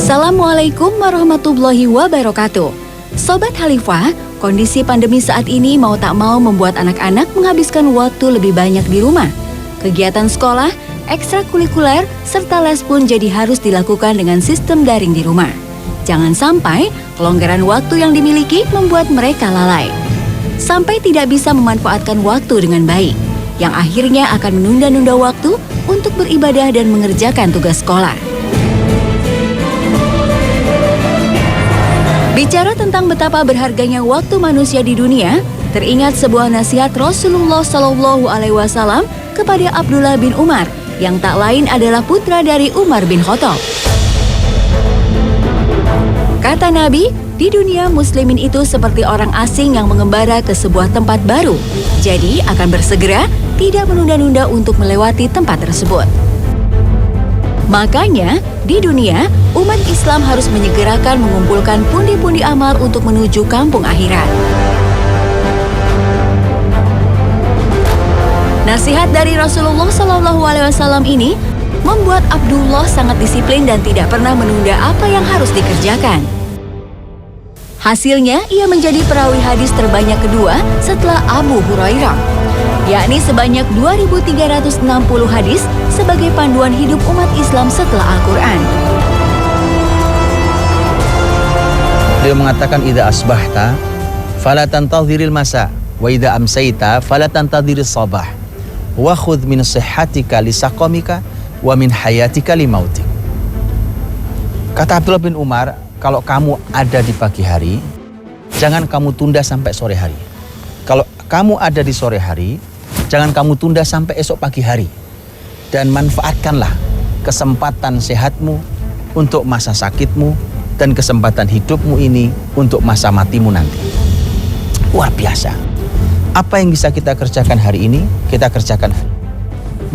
Assalamualaikum warahmatullahi wabarakatuh. Sobat Khalifah, kondisi pandemi saat ini mau tak mau membuat anak-anak menghabiskan waktu lebih banyak di rumah. Kegiatan sekolah, ekstrakurikuler, serta les pun jadi harus dilakukan dengan sistem daring di rumah. Jangan sampai kelonggaran waktu yang dimiliki membuat mereka lalai, sampai tidak bisa memanfaatkan waktu dengan baik, yang akhirnya akan menunda-nunda waktu untuk beribadah dan mengerjakan tugas sekolah. Bicara tentang betapa berharganya waktu manusia di dunia, teringat sebuah nasihat Rasulullah SAW kepada Abdullah bin Umar, yang tak lain adalah putra dari Umar bin Khattab. Kata Nabi, di dunia muslimin itu seperti orang asing yang mengembara ke sebuah tempat baru, jadi akan bersegera, tidak menunda-nunda untuk melewati tempat tersebut. Makanya, di dunia, umat Islam harus menyegerakan mengumpulkan pundi-pundi amal untuk menuju kampung akhirat. Nasihat dari Rasulullah SAW ini membuat Abdullah sangat disiplin dan tidak pernah menunda apa yang harus dikerjakan. Hasilnya, ia menjadi perawi hadis terbanyak kedua setelah Abu Hurairah, yakni sebanyak 2.360 hadis sebagai panduan hidup umat Islam setelah Al-Quran. Beliau mengatakan, idza asbahta fala tantadhiril masa wa idza amsayta fala tantadhiris sabah wa khudh min sihhatika li saqamika wa min hayatika li mautik. Kata Abdullah bin Umar, kalau kamu ada di pagi hari, jangan kamu tunda sampai sore hari. Kalau kamu ada di sore hari, jangan kamu tunda sampai esok pagi hari. Dan manfaatkanlah kesempatan sehatmu untuk masa sakitmu dan kesempatan hidupmu ini untuk masa matimu nanti. Luar biasa. Apa yang bisa kita kerjakan hari ini, kita kerjakan.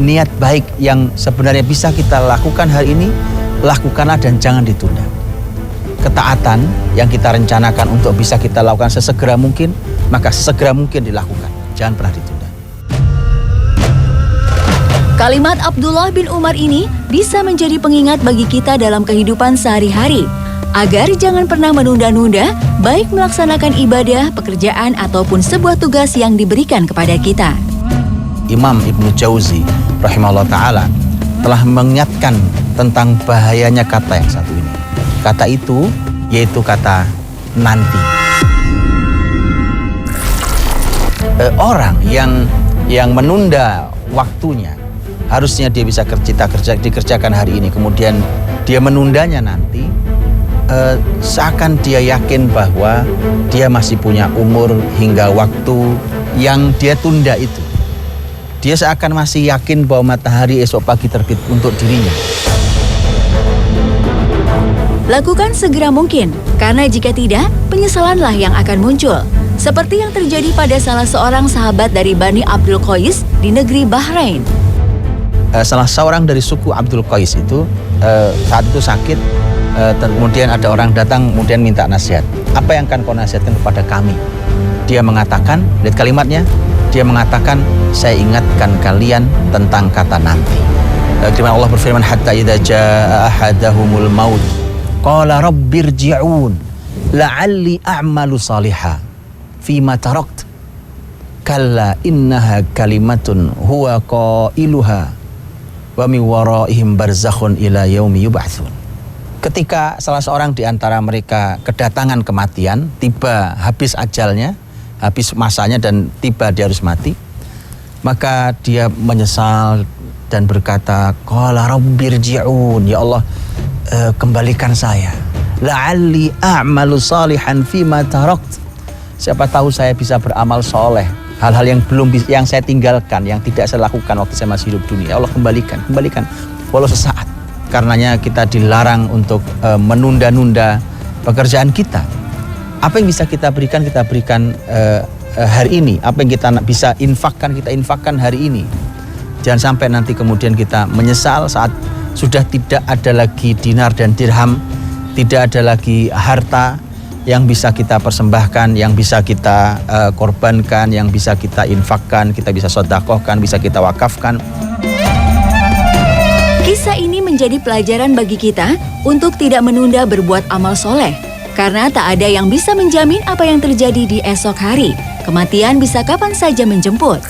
Niat baik yang sebenarnya bisa kita lakukan hari ini, lakukanlah dan jangan ditunda. Ketaatan yang kita rencanakan untuk bisa kita lakukan sesegera mungkin, maka sesegera mungkin dilakukan. Jangan pernah ditunda. Kalimat Abdullah bin Umar ini bisa menjadi pengingat bagi kita dalam kehidupan sehari-hari, agar jangan pernah menunda-nunda, baik melaksanakan ibadah, pekerjaan, ataupun sebuah tugas yang diberikan kepada kita. Imam Ibnu Jauzi rahimahullah ta'ala telah mengingatkan tentang bahayanya kata yang satu ini. Kata itu yaitu kata nanti. Orang yang menunda waktunya, harusnya dia bisa dikerjakan hari ini, kemudian dia menundanya nanti, seakan dia yakin bahwa dia masih punya umur hingga waktu yang dia tunda itu. Dia seakan masih yakin bahwa matahari esok pagi terbit untuk dirinya. Lakukan segera mungkin, karena jika tidak, penyesalanlah yang akan muncul. Seperti yang terjadi pada salah seorang sahabat dari Bani Abdul Qais di negeri Bahrain. Salah seorang dari suku Abdul Qais itu saat itu sakit, kemudian ada orang datang kemudian minta nasihat. Apa yang akan kau nasihatkan kepada kami? Dia mengatakan, lihat kalimatnya, dia mengatakan, saya ingatkan kalian tentang kata nanti. Di mana Allah berfirman, hatta idza jaa ahadahumul maut qala rabbirji'un la'alli a'malu salihah fima tarakt kalla innaha kalimatun huwa qailuha wa min waraihim barzakhun ila yaumi yub'atsun. Ketika salah seorang di antara mereka kedatangan kematian, tiba habis ajalnya, habis masanya dan tiba dia harus mati, maka dia menyesal dan berkata, qala rabbirji'un, ya Allah, kembalikan saya, la'alli a'malu salihan fima tarakt, siapa tahu saya bisa beramal soleh, hal-hal yang saya tinggalkan, yang tidak saya lakukan waktu saya masih hidup dunia. Allah, kembalikan walau sesaat. Karenanya kita dilarang untuk menunda-nunda pekerjaan kita. Apa yang bisa kita berikan hari ini. Apa yang kita bisa infakkan, kita infakkan hari ini. Jangan sampai nanti kemudian kita menyesal saat sudah tidak ada lagi dinar dan dirham, tidak ada lagi harta yang bisa kita persembahkan, yang bisa kita korbankan, yang bisa kita infakkan, kita bisa sedekahkan, bisa kita wakafkan. Kisah ini menjadi pelajaran bagi kita untuk tidak menunda berbuat amal soleh. Karena tak ada yang bisa menjamin apa yang terjadi di esok hari. Kematian bisa kapan saja menjemput.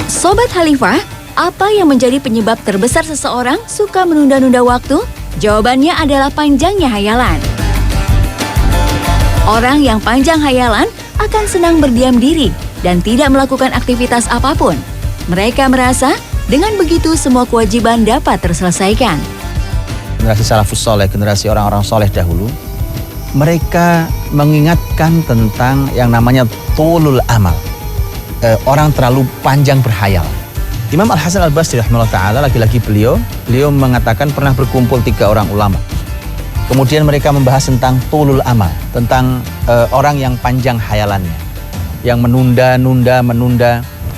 Sobat Khalifah, apa yang menjadi penyebab terbesar seseorang suka menunda-nunda waktu? Jawabannya adalah panjangnya hayalan. Orang yang panjang hayalan akan senang berdiam diri dan tidak melakukan aktivitas apapun. Mereka merasa dengan begitu semua kewajiban dapat terselesaikan. Generasi salafus soleh, generasi orang-orang soleh dahulu, mereka mengingatkan tentang yang namanya tulul amal. Orang terlalu panjang berhayal. Imam Al-Hasan Al-Basri rahimahullah ta'ala, lagi-lagi beliau mengatakan pernah berkumpul 3 orang ulama. Kemudian mereka membahas tentang tulul amal, tentang orang yang panjang hayalannya, yang menunda,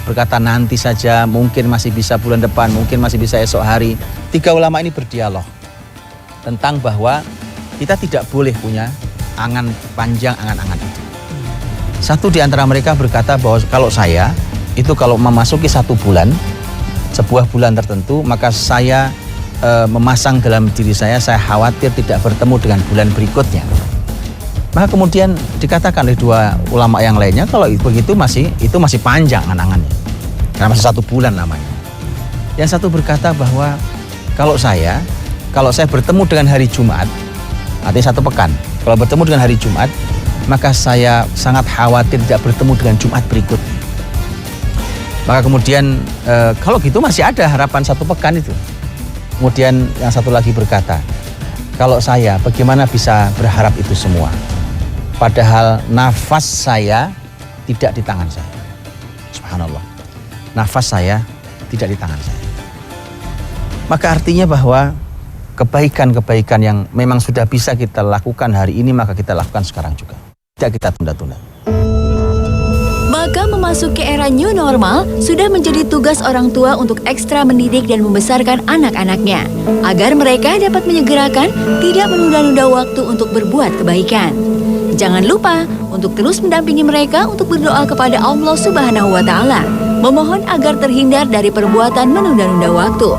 berkata nanti saja, mungkin masih bisa bulan depan, mungkin masih bisa esok hari. 3 ulama ini berdialog tentang bahwa kita tidak boleh punya angan panjang, angan-angan itu. Satu di antara mereka berkata bahwa kalau saya itu kalau memasuki 1 bulan, sebuah bulan tertentu, maka saya memasang dalam diri saya khawatir tidak bertemu dengan bulan berikutnya. Maka kemudian dikatakan oleh 2 ulama yang lainnya, kalau begitu itu masih panjang angan-angannya, karena masih 1 bulan namanya. Yang satu berkata bahwa kalau saya bertemu dengan hari Jumat, artinya 1 pekan, kalau bertemu dengan hari Jumat, maka saya sangat khawatir tidak bertemu dengan Jumat berikutnya. Maka kemudian kalau gitu masih ada harapan 1 pekan itu. Kemudian yang satu lagi berkata, kalau saya bagaimana bisa berharap itu semua? Padahal nafas saya tidak di tangan saya. Subhanallah. Nafas saya tidak di tangan saya. Maka artinya bahwa kebaikan-kebaikan yang memang sudah bisa kita lakukan hari ini, maka kita lakukan sekarang juga. Tidak kita tunda-tunda. Maka memasuki era new normal sudah menjadi tugas orang tua untuk ekstra mendidik dan membesarkan anak-anaknya agar mereka dapat menyegerakan, tidak menunda-nunda waktu untuk berbuat kebaikan. Jangan lupa untuk terus mendampingi mereka untuk berdoa kepada Allah Subhanahu wa Ta'ala, memohon agar terhindar dari perbuatan menunda-nunda waktu.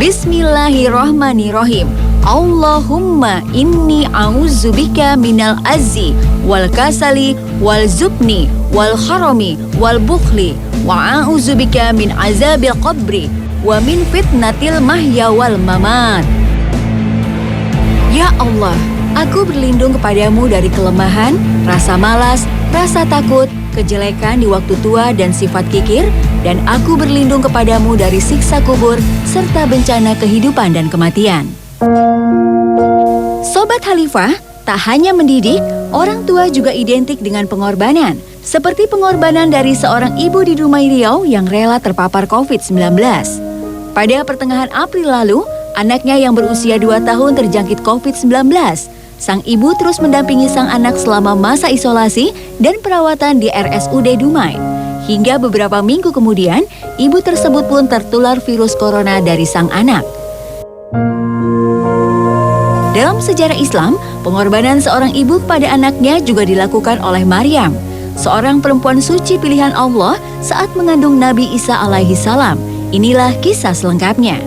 Bismillahirrahmanirrahim. Allahumma inni a'udzubika minal azzi wal kasali wal zubni wal harami wal bukhli wa a'udzubika min azabil qabri wa min fitnatil mahya wal mamat. Ya Allah, aku berlindung kepadamu dari kelemahan, rasa malas, rasa takut, kejelekan di waktu tua dan sifat kikir, dan aku berlindung kepadamu dari siksa kubur serta bencana kehidupan dan kematian. Sobat Khalifah, tak hanya mendidik, orang tua juga identik dengan pengorbanan. Seperti pengorbanan dari seorang ibu di Dumai Riau yang rela terpapar COVID-19. Pada pertengahan April lalu, anaknya yang berusia 2 tahun terjangkit COVID-19. Sang ibu terus mendampingi sang anak selama masa isolasi dan perawatan di RSUD Dumai. Hingga beberapa minggu kemudian, ibu tersebut pun tertular virus corona dari sang anak. Dalam sejarah Islam, pengorbanan seorang ibu kepada anaknya juga dilakukan oleh Maryam, seorang perempuan suci pilihan Allah saat mengandung Nabi Isa alaihi salam. Inilah kisah selengkapnya.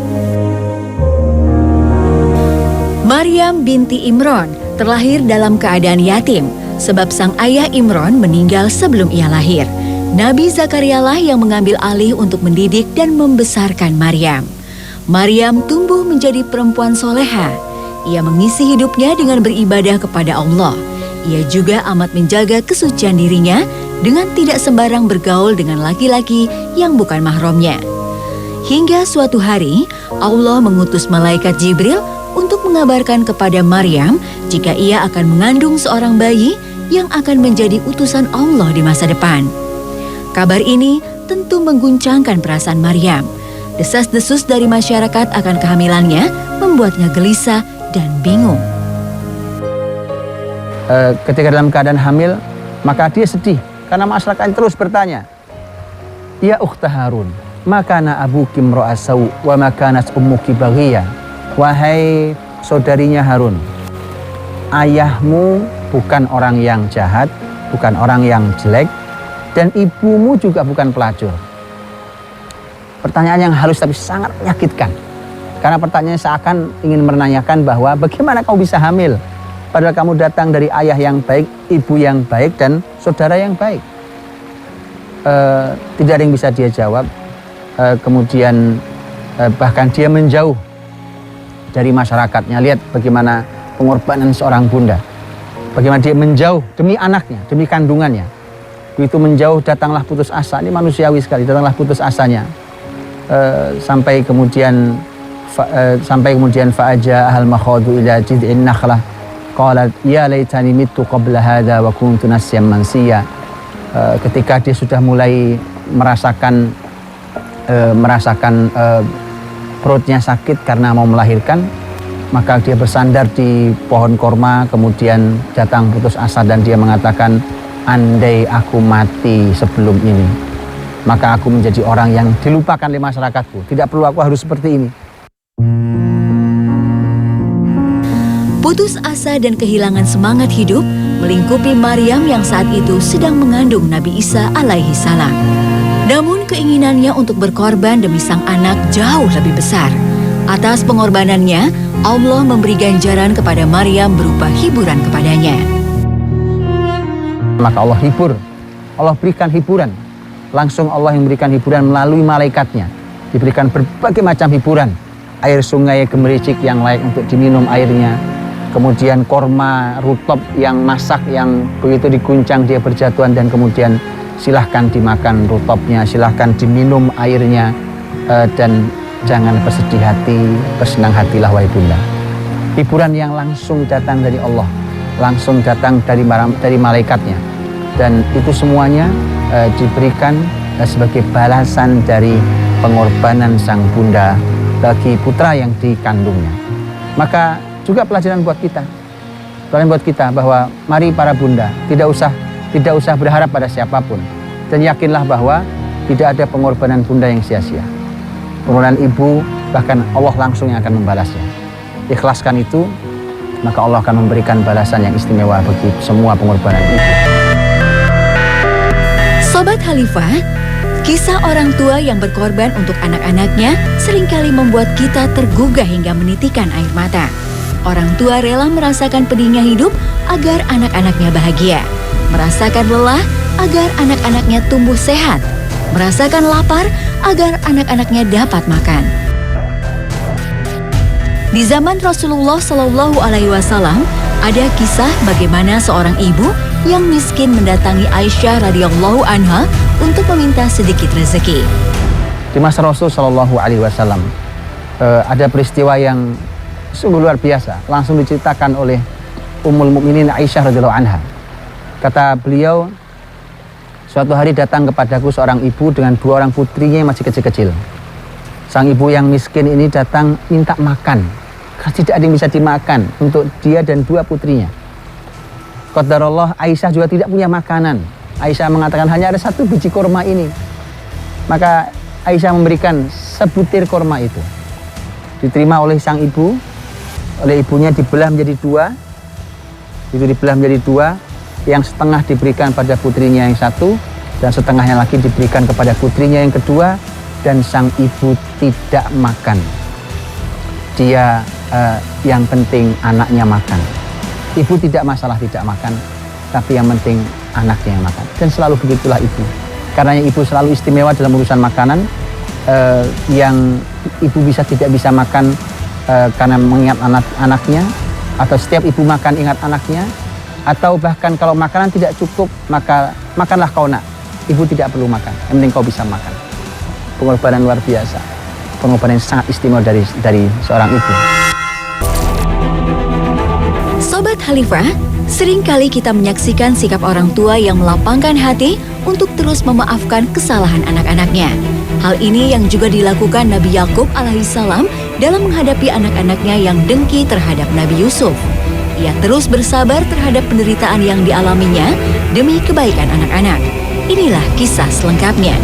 Maryam binti Imran terlahir dalam keadaan yatim, sebab sang ayah Imran meninggal sebelum ia lahir. Nabi Zakarialah yang mengambil alih untuk mendidik dan membesarkan Maryam. Maryam tumbuh menjadi perempuan soleha. Ia mengisi hidupnya dengan beribadah kepada Allah. Ia juga amat menjaga kesucian dirinya dengan tidak sembarang bergaul dengan laki-laki yang bukan mahramnya. Hingga suatu hari, Allah mengutus malaikat Jibril untuk mengabarkan kepada Maryam jika ia akan mengandung seorang bayi yang akan menjadi utusan Allah di masa depan. Kabar ini tentu mengguncangkan perasaan Maryam. Desas-desus dari masyarakat akan kehamilannya membuatnya gelisah dan bingung. Ketika dalam keadaan hamil, maka dia sedih karena masyarakat terus bertanya, "Ya ukhta Harun, ma kana abuki imra'a saw wa ma kanat ummuki baghiyah." Wahai saudarinya Harun, ayahmu bukan orang yang jahat, bukan orang yang jelek, dan ibumu juga bukan pelacur. Pertanyaan yang halus tapi sangat menyakitkan. Karena pertanyaannya seakan ingin menanyakan bahwa bagaimana kau bisa hamil? Padahal kamu datang dari ayah yang baik, ibu yang baik, dan saudara yang baik. Tidak ada yang bisa dia jawab. Kemudian bahkan dia menjauh dari masyarakatnya. Lihat bagaimana pengorbanan seorang bunda. Bagaimana dia menjauh demi anaknya, demi kandungannya. Begitu menjauh, datanglah putus asa. Ini manusiawi sekali, datanglah putus asanya. Sampai kemudian fa'aja ahal makhadu ila jid'in nakhlah qalat ya laitani mittu qabla hadha wa kuntu nasyan mansiya. Ketika dia sudah mulai merasakan perutnya sakit karena mau melahirkan, maka dia bersandar di pohon korma, kemudian datang putus asa dan dia mengatakan, andai aku mati sebelum ini, maka aku menjadi orang yang dilupakan oleh masyarakatku. Tidak perlu aku harus seperti ini. Putus asa dan kehilangan semangat hidup melingkupi Maryam yang saat itu sedang mengandung Nabi Isa alaihi salam. Namun keinginannya untuk berkorban demi sang anak jauh lebih besar. Atas pengorbanannya, Allah memberi ganjaran kepada Maryam berupa hiburan kepadanya. Maka Allah hibur, Allah berikan hiburan. Langsung Allah yang memberikan hiburan melalui malaikatnya. Diberikan berbagai macam hiburan. Air sungai gemericik yang layak untuk diminum airnya. Kemudian korma rutop yang masak yang begitu diguncang dia berjatuhan, dan kemudian silahkan dimakan rutopnya, silahkan diminum airnya, dan jangan bersedih hati, bersenang hatilah wahai bunda. Hiburan yang langsung datang dari Allah, langsung datang dari malaikatnya, dan itu semuanya diberikan sebagai balasan dari pengorbanan sang bunda bagi putra yang dikandungnya. Maka juga pelajaran buat kita bahwa mari para bunda tidak usah berharap pada siapapun, dan yakinlah bahwa tidak ada pengorbanan bunda yang sia-sia. Pengorbanan ibu bahkan Allah langsung yang akan membalasnya. Ikhlaskan itu, maka Allah akan memberikan balasan yang istimewa bagi semua pengorbanan ibu. Sobat Khalifah, kisah orang tua yang berkorban untuk anak-anaknya seringkali membuat kita tergugah hingga menitikkan air mata. Orang tua rela merasakan pedihnya hidup agar anak-anaknya bahagia, merasakan lelah agar anak-anaknya tumbuh sehat, merasakan lapar agar anak-anaknya dapat makan. Di zaman Rasulullah Shallallahu Alaihi Wasallam ada kisah bagaimana seorang ibu yang miskin mendatangi Aisyah radhiyallahu anha untuk meminta sedikit rezeki. Di masa Rasul Shallallahu Alaihi Wasallam ada peristiwa yang sungguh luar biasa, langsung diceritakan oleh Ummul Mukminin Aisyah radhiyallahu anha. Kata beliau, suatu hari datang kepadaku seorang ibu dengan 2 orang putrinya yang masih kecil-kecil. Sang ibu yang miskin ini datang minta makan, karena tidak ada yang bisa dimakan untuk dia dan 2 putrinya. Qadarullah, Aisyah juga tidak punya makanan. Aisyah mengatakan hanya ada 1 biji korma ini. Maka Aisyah memberikan sebutir korma itu. Diterima oleh sang ibu, oleh ibunya dibelah menjadi 2. Itu dibelah menjadi 2, yang setengah diberikan pada putrinya yang 1, dan setengahnya lagi diberikan kepada putrinya yang kedua, dan sang ibu tidak makan. Dia yang penting anaknya makan. Ibu tidak masalah tidak makan, tapi yang penting anaknya yang makan. Dan selalu begitulah ibu. Karena ibu selalu istimewa dalam urusan makanan, yang ibu tidak bisa makan karena mengingat anak-anaknya, atau setiap ibu makan ingat anaknya, atau bahkan kalau makanan tidak cukup maka makanlah kau nak, ibu tidak perlu makan, yang penting kau bisa makan. Pengorbanan luar biasa, pengorbanan yang sangat istimewa dari seorang ibu. Sobat Khalifah, seringkali kita menyaksikan sikap orang tua yang melapangkan hati untuk terus memaafkan kesalahan anak-anaknya. Hal ini yang juga dilakukan Nabi Yakub alaihissalam dalam menghadapi anak-anaknya yang dengki terhadap Nabi Yusuf. Ia terus bersabar terhadap penderitaan yang dialaminya demi kebaikan anak-anak. Inilah kisah selengkapnya.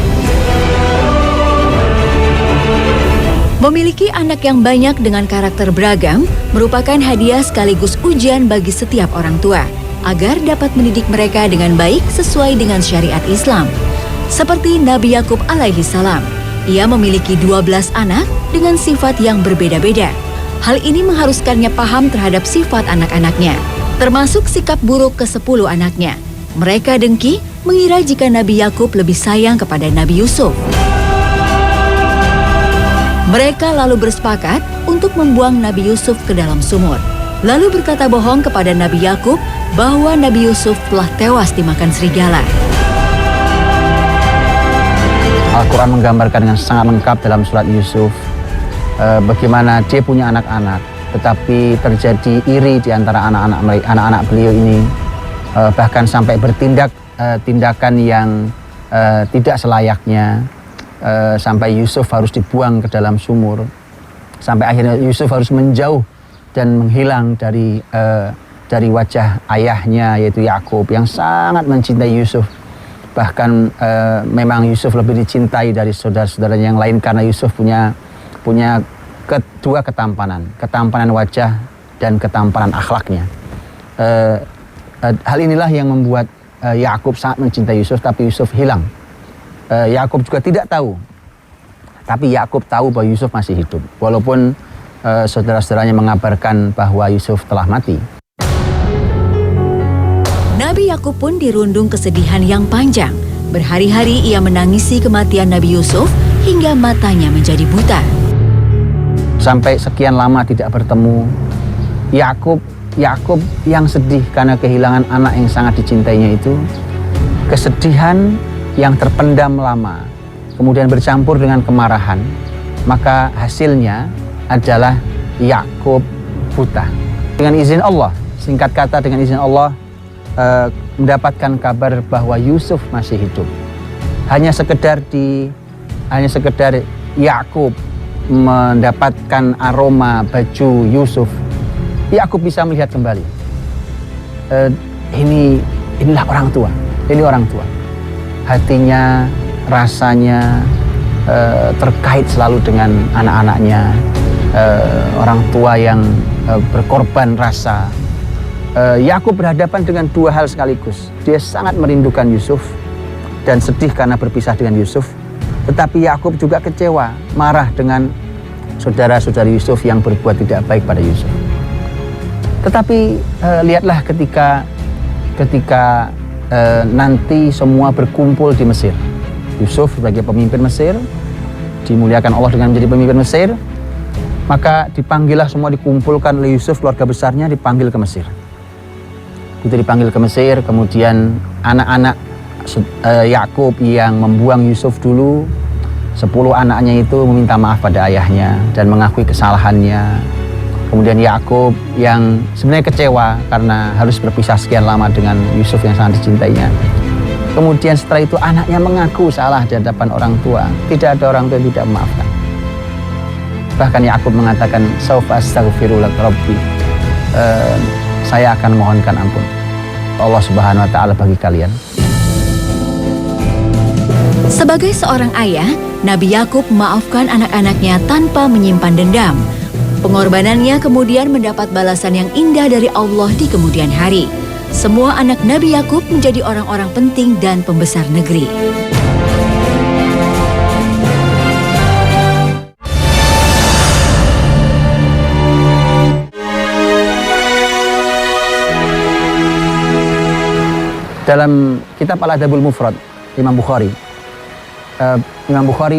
Memiliki anak yang banyak dengan karakter beragam merupakan hadiah sekaligus ujian bagi setiap orang tua. agar dapat mendidik mereka dengan baik sesuai dengan syariat Islam. Seperti Nabi Yakub alaihi salam, ia memiliki 12 anak dengan sifat yang berbeda-beda. Hal ini mengharuskannya paham terhadap sifat anak-anaknya, termasuk sikap buruk ke-10 anaknya. Mereka dengki, mengira jika Nabi Yakub lebih sayang kepada Nabi Yusuf. Mereka lalu bersepakat untuk membuang Nabi Yusuf ke dalam sumur, lalu berkata bohong kepada Nabi Yakub bahwa Nabi Yusuf telah tewas dimakan serigala. Al-Quran menggambarkan dengan sangat lengkap dalam surat Yusuf bagaimana dia punya anak-anak, tetapi terjadi iri di antara anak-anak beliau ini, bahkan sampai bertindak tindakan yang tidak selayaknya, sampai Yusuf harus dibuang ke dalam sumur, sampai akhirnya Yusuf harus menjauh dan menghilang dari wajah ayahnya, yaitu Yakub yang sangat mencintai Yusuf. Bahkan memang Yusuf lebih dicintai dari saudara-saudaranya yang lain karena Yusuf punya kedua ketampanan wajah dan ketampanan akhlaknya. Hal inilah yang membuat Yakub sangat mencintai Yusuf, tapi Yusuf hilang. Yakub juga tidak tahu, tapi Yakub tahu bahwa Yusuf masih hidup, walaupun saudara-saudaranya mengabarkan bahwa Yusuf telah mati. Nabi Yakub pun dirundung kesedihan yang panjang. Berhari-hari ia menangisi kematian Nabi Yusuf hingga matanya menjadi buta. Sampai sekian lama tidak bertemu, Yakub yang sedih karena kehilangan anak yang sangat dicintainya itu, kesedihan yang terpendam lama, kemudian bercampur dengan kemarahan, maka hasilnya adalah Yakub buta. Dengan izin Allah, singkat kata dengan izin Allah, mendapatkan kabar bahwa Yusuf masih hidup. Hanya sekedar Yakub mendapatkan aroma baju Yusuf, Yakub bisa melihat kembali. Inilah orang tua. Ini orang tua. Hatinya, rasanya terkait selalu dengan anak-anaknya. Orang tua yang berkorban rasa. Yakub berhadapan dengan dua hal sekaligus. Dia sangat merindukan Yusuf dan sedih karena berpisah dengan Yusuf. Tetapi Yakub juga kecewa, marah dengan saudara-saudari Yusuf yang berbuat tidak baik pada Yusuf. Tetapi lihatlah ketika nanti semua berkumpul di Mesir. Yusuf sebagai pemimpin Mesir, dimuliakan Allah dengan menjadi pemimpin Mesir, maka dipanggillah semua, dikumpulkan oleh Yusuf, keluarga besarnya dipanggil ke Mesir. Itu dipanggil ke Mesir, kemudian anak-anak Yakub yang membuang Yusuf dulu, 10 anaknya itu meminta maaf pada ayahnya dan mengakui kesalahannya. Kemudian Yakub yang sebenarnya kecewa karena harus berpisah sekian lama dengan Yusuf yang sangat dicintainya. Kemudian setelah itu anaknya mengaku salah di hadapan orang tua. Tidak ada orang tua yang tidak memaafkan. Bahkan Yakub mengatakan, "Saufa astaghfiru lak rabbi." Saya akan mohonkan ampun Allah Subhanahu wa taala bagi kalian. Sebagai seorang ayah, Nabi Yakub memaafkan anak-anaknya tanpa menyimpan dendam. Pengorbanannya kemudian mendapat balasan yang indah dari Allah di kemudian hari. Semua anak Nabi Yakub menjadi orang-orang penting dan pembesar negeri. Dalam kitab Al-Adabul Mufrad, Imam Bukhari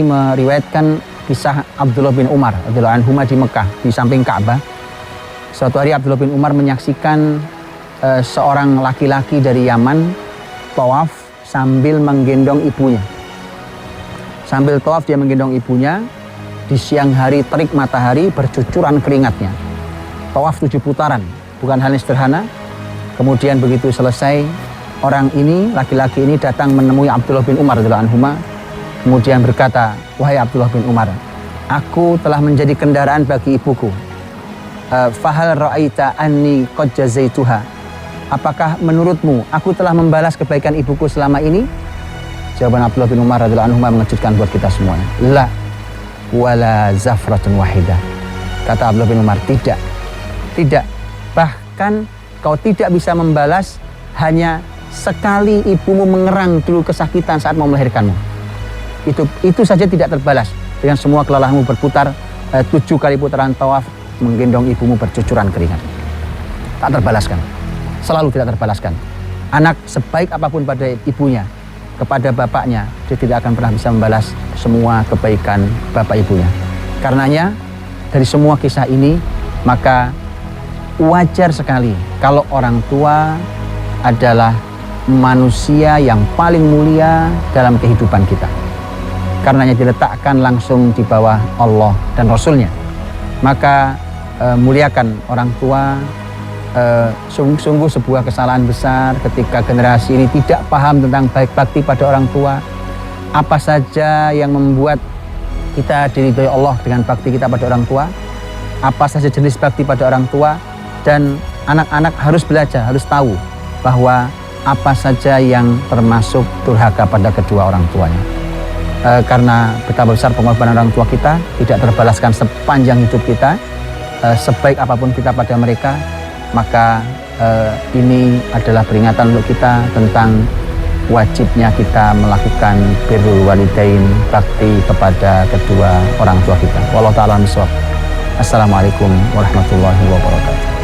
meriwayatkan kisah Abdullah bin Umar radhiyallahu anhu di Mekah di samping Ka'bah. Suatu hari Abdullah bin Umar menyaksikan seorang laki-laki dari Yaman tawaf sambil menggendong ibunya. Sambil tawaf dia menggendong ibunya, di siang hari terik matahari bercucuran keringatnya. Tawaf 7 putaran, bukan hal yang sederhana. Kemudian begitu selesai, orang ini, laki-laki ini datang menemui Abdullah bin Umar radhiyallahu anhu, kemudian berkata, "Wahai Abdullah bin Umar, aku telah menjadi kendaraan bagi ibuku. Fahal ra'aita anni qad jazaituha? Apakah menurutmu aku telah membalas kebaikan ibuku selama ini?" Jawaban Abdullah bin Umar radhiyallahu anhu mengejutkan buat kita semuanya. La wala zafratun wahidah. Kata Abdullah bin Umar, tidak. Bahkan kau tidak bisa membalas hanya sekali ibumu mengerang dulu kesakitan saat mau melahirkanmu. Itu saja tidak terbalas dengan semua kelelahanmu berputar 7 kali putaran tawaf menggendong ibumu bercucuran keringat. Tak terbalaskan, selalu tidak terbalaskan. Anak sebaik apapun pada ibunya, kepada bapaknya, dia tidak akan pernah bisa membalas semua kebaikan bapak ibunya. Karenanya dari semua kisah ini, maka wajar sekali kalau orang tua adalah manusia yang paling mulia dalam kehidupan kita. Karenanya diletakkan langsung di bawah Allah dan Rasulnya. Maka muliakan orang tua. Sungguh sebuah kesalahan besar ketika generasi ini tidak paham tentang baik bakti pada orang tua. Apa saja yang membuat kita diridhoi Allah dengan bakti kita pada orang tua, apa saja jenis bakti pada orang tua, dan anak-anak harus belajar, harus tahu bahwa apa saja yang termasuk durhaka pada kedua orang tuanya. Karena betapa besar pengorbanan orang tua kita tidak terbalaskan sepanjang hidup kita, sebaik apapun kita pada mereka, maka ini adalah peringatan untuk kita tentang wajibnya kita melakukan birrul walidain, bakti kepada kedua orang tua kita. Wallahu ta'ala bishawab. Assalamualaikum warahmatullahi wabarakatuh.